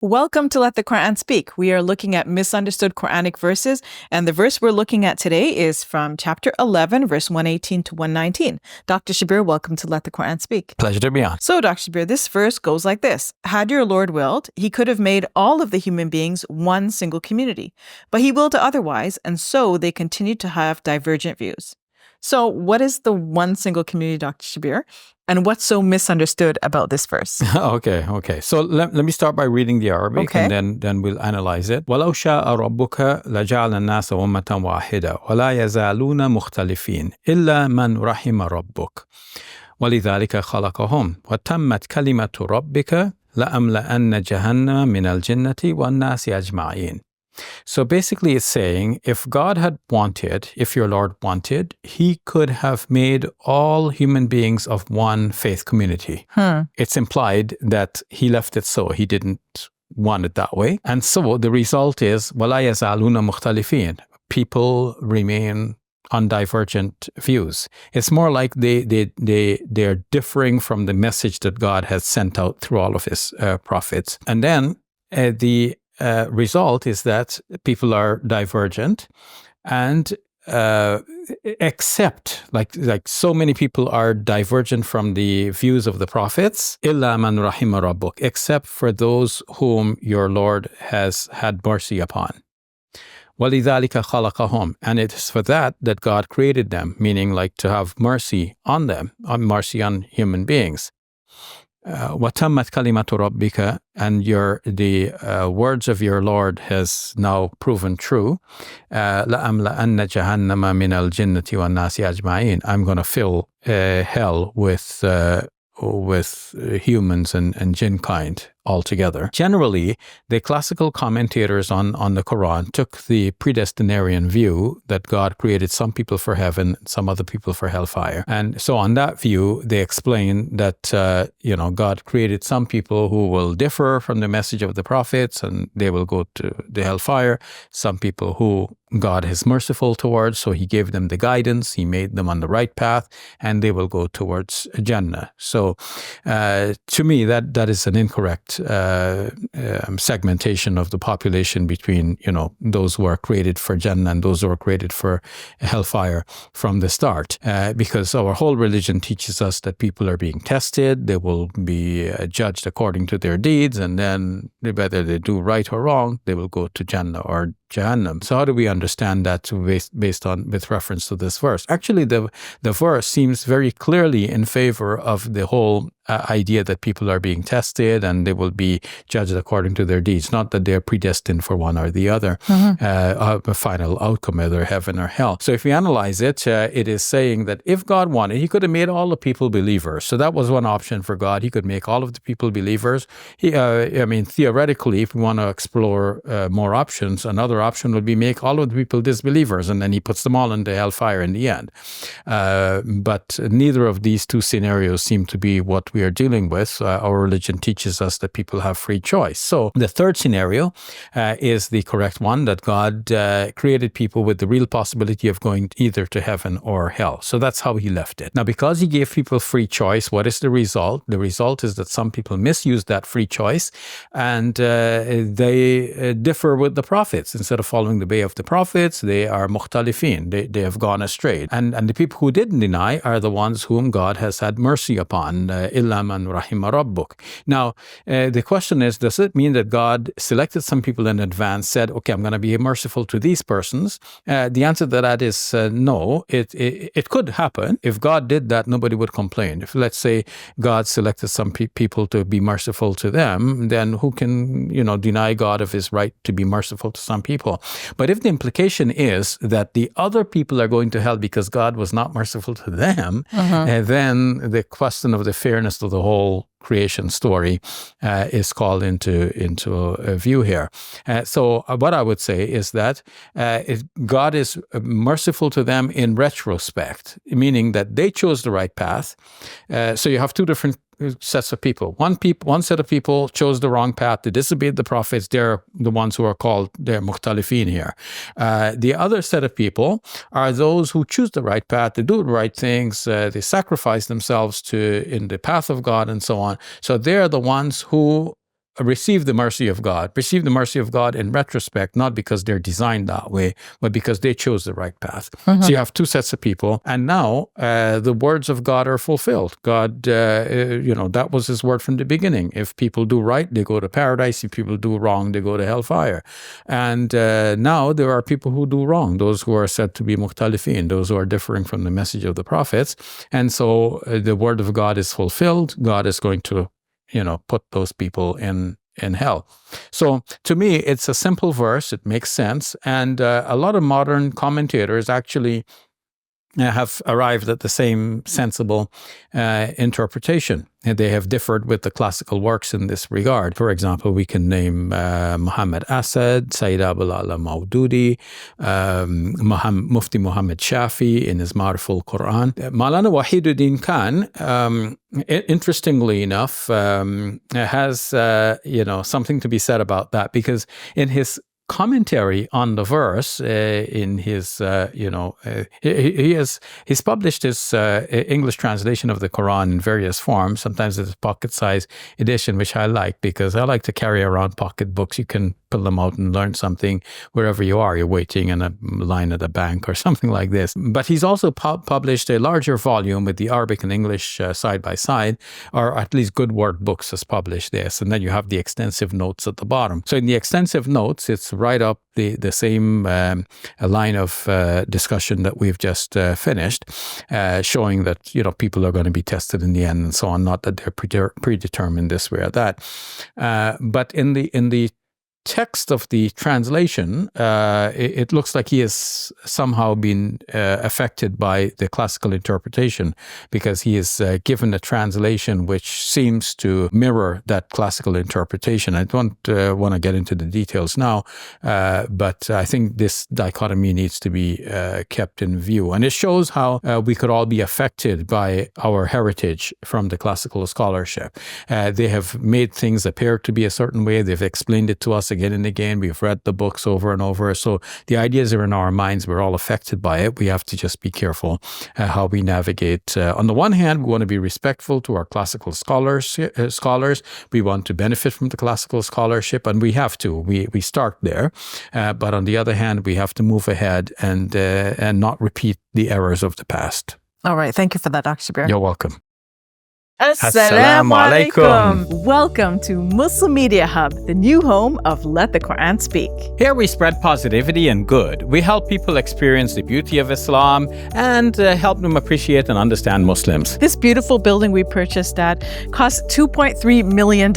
Welcome to Let the Quran Speak. We are looking at misunderstood Quranic verses, and the verse we're looking at today is from chapter 11, verse 118 to 119. Dr. Shabir, welcome to Let the Quran Speak. Pleasure to be on. So, Dr. Shabir, this verse goes like this. Had your Lord willed, he could have made all of the human beings one single community, but he willed otherwise, and so they continued to have divergent views. So what is the one single community, Dr. Shabir? And what's so misunderstood about this verse? Okay. So let me start by reading the Arabic, and then we'll analyze it. وَلَوْ شَاءَ رَبُّكَ لَجَعَلَ النَّاسَ أُمَّةً وَاحِدَةً وَلَا يَزَالُونَ مُخْتَلِفِينَ إِلَّا مَنْ رَحِمَ رَبُّكَ وَلِذَلِكَ خَلَقَهُمْ وَتَمَّتْ كَلِمَةُ رَبِّكَ لَأَمْلَأَنَّ جَهَنَّمَ مِنَ الْجِنَّةِ وَالنَّاسِ أَجْمَعِينَ. So basically it's saying, if God had wanted, if your Lord wanted, he could have made all human beings of one faith community. It's implied that he left it so. He didn't want it that way. And so the result is, وَلَا يَزَالُونَ مُخْتَلِفِينَ. People remain on divergent views. It's more like they're differing from the message that God has sent out through all of his prophets. And then the result is that people are divergent, and except like so many people are divergent from the views of the prophets, إِلَّا مَنْ رَحِمَ رَبُّكَ, except for those whom your Lord has had mercy upon. وَلِذَلِكَ خَلَقَهُمْ, and it is for that God created them, meaning like to have mercy on them, mercy on human beings. وَتَمَّتْ كَلِمَةُ رَبِّكَ, and the words of your Lord has now proven true. لَأَمْلَأَنَّ جَهَنَّمَ مِنَ الْجِنَّةِ وَالنَّاسِ أَجْمَعِينَ. I'm going to fill hell with humans and jinn kind altogether. Generally, the classical commentators on the Quran took the predestinarian view that God created some people for heaven, some other people for hellfire. And so on that view, they explain that, God created some people who will differ from the message of the prophets and they will go to the hellfire. Some people who God is merciful towards, so he gave them the guidance, he made them on the right path, and they will go towards Jannah. So to me, that is an incorrect segmentation of the population between, those who are created for Jannah and those who are created for hellfire from the start. Because our whole religion teaches us that people are being tested, they will be judged according to their deeds, and then whether they do right or wrong, they will go to Jannah or Jahannam. So how do we understand that with reference to this verse? Actually, the verse seems very clearly in favor of the whole idea that people are being tested and they will be judged according to their deeds, not that they're predestined for one or the other, a final outcome, either heaven or hell. So if we analyze it, it is saying that if God wanted, he could have made all the people believers. So that was one option for God. He could make all of the people believers. Theoretically, if we want to explore more options, another option would be make all of the people disbelievers, and then he puts them all into hellfire in the end. But neither of these two scenarios seem to be what we are dealing with. Our religion teaches us that people have free choice. So the third scenario is the correct one, that God created people with the real possibility of going either to heaven or hell. So that's how he left it. Now, because he gave people free choice, what is the result? The result is that some people misuse that free choice and they differ with the prophets. Instead of following the way of the prophets, they are mukhtalifin. They have gone astray. And the people who didn't deny are the ones whom God has had mercy upon. إِلَّا مَنْ رَحِمَ رَبُّكَ. Now, the question is, does it mean that God selected some people in advance, said, okay, I'm going to be merciful to these persons? The answer to that is no. It could happen. If God did that, nobody would complain. If, let's say, God selected some people to be merciful to them, then who can, deny God of his right to be merciful to some people? But if the implication is that the other people are going to hell because God was not merciful to them, then the question of the fairness of the whole creation story is called into view here. So what I would say is that God is merciful to them in retrospect, meaning that they chose the right path. So you have two different sets of people. One set of people chose the wrong path. They disobeyed the prophets. They're the ones who are called, they're mukhtalifin here. The other set of people are those who choose the right path. They do the right things. They sacrifice themselves in the path of God and so on. So they're the ones who receive the mercy of God in retrospect, not because they're designed that way, but because they chose the right path. So you have two sets of people, and now the words of God are fulfilled. God, that was his word from the beginning. If people do right, they go to paradise. If people do wrong, they go to hellfire. And now there are people who do wrong, those who are said to be mukhtalifin, those who are differing from the message of the prophets. And so the word of God is fulfilled. God is going to, put those people in hell. So to me, it's a simple verse. It makes sense. And a lot of modern commentators actually have arrived at the same sensible interpretation. And they have differed with the classical works in this regard. For example, we can name Muhammad Asad, Sayyid Abul Ala Maududi, Mufti Muhammad Shafi in his Ma'riful Quran. Maulana Wahiduddin Khan, interestingly enough, has something to be said about that, because in his commentary on the verse, in his he's published his English translation of the Quran in various forms. Sometimes it's a pocket-sized edition, which I like, because I like to carry around pocket books. You can pull them out and learn something wherever you are. You're waiting in a line at a bank or something like this. But he's also published a larger volume with the Arabic and English side by side, or at least Good Word Books has published this. And then you have the extensive notes at the bottom. So in the extensive notes, it's right up the same line of discussion that we've just finished, showing that people are going to be tested in the end and so on. Not that they're predetermined this way or that, but in the text of the translation, it looks like he has somehow been affected by the classical interpretation, because he is given a translation which seems to mirror that classical interpretation. I don't want to get into the details now, but I think this dichotomy needs to be kept in view. And it shows how we could all be affected by our heritage from the classical scholarship. They have made things appear to be a certain way. They've explained it to us again and again. We've read the books over and over. So the ideas are in our minds. We're all affected by it. We have to just be careful how we navigate. On the one hand, we want to be respectful to our classical scholars. We want to benefit from the classical scholarship, and we have to. We start there. But on the other hand, we have to move ahead and not repeat the errors of the past. All right. Thank you for that, Dr. Shabir. You're welcome. Assalamu alaikum. Welcome to Muslim Media Hub, the new home of Let the Quran Speak. Here we spread positivity and good. We help people experience the beauty of Islam and help them appreciate and understand Muslims. This beautiful building we purchased at cost $2.3 million.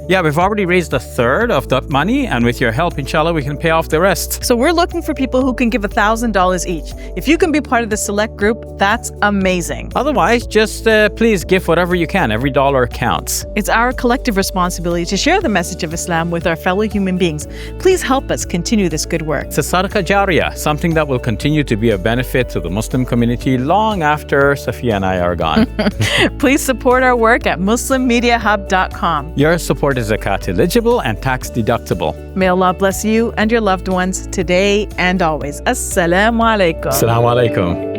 Yeah, we've already raised a third of that money, and with your help, inshallah, we can pay off the rest. So we're looking for people who can give $1,000 each. If you can be part of the select group, that's amazing. Otherwise, just please give whatever you can. Every dollar counts. It's our collective responsibility to share the message of Islam with our fellow human beings. Please help us continue this good work. It's a sadaqah jariyah, something that will continue to be a benefit to the Muslim community long after Safiya and I are gone. Please support our work at muslimmediahub.com. Your support is zakat eligible and tax deductible. May Allah bless you and your loved ones today and always. Assalamu alaikum. Assalamu alaikum.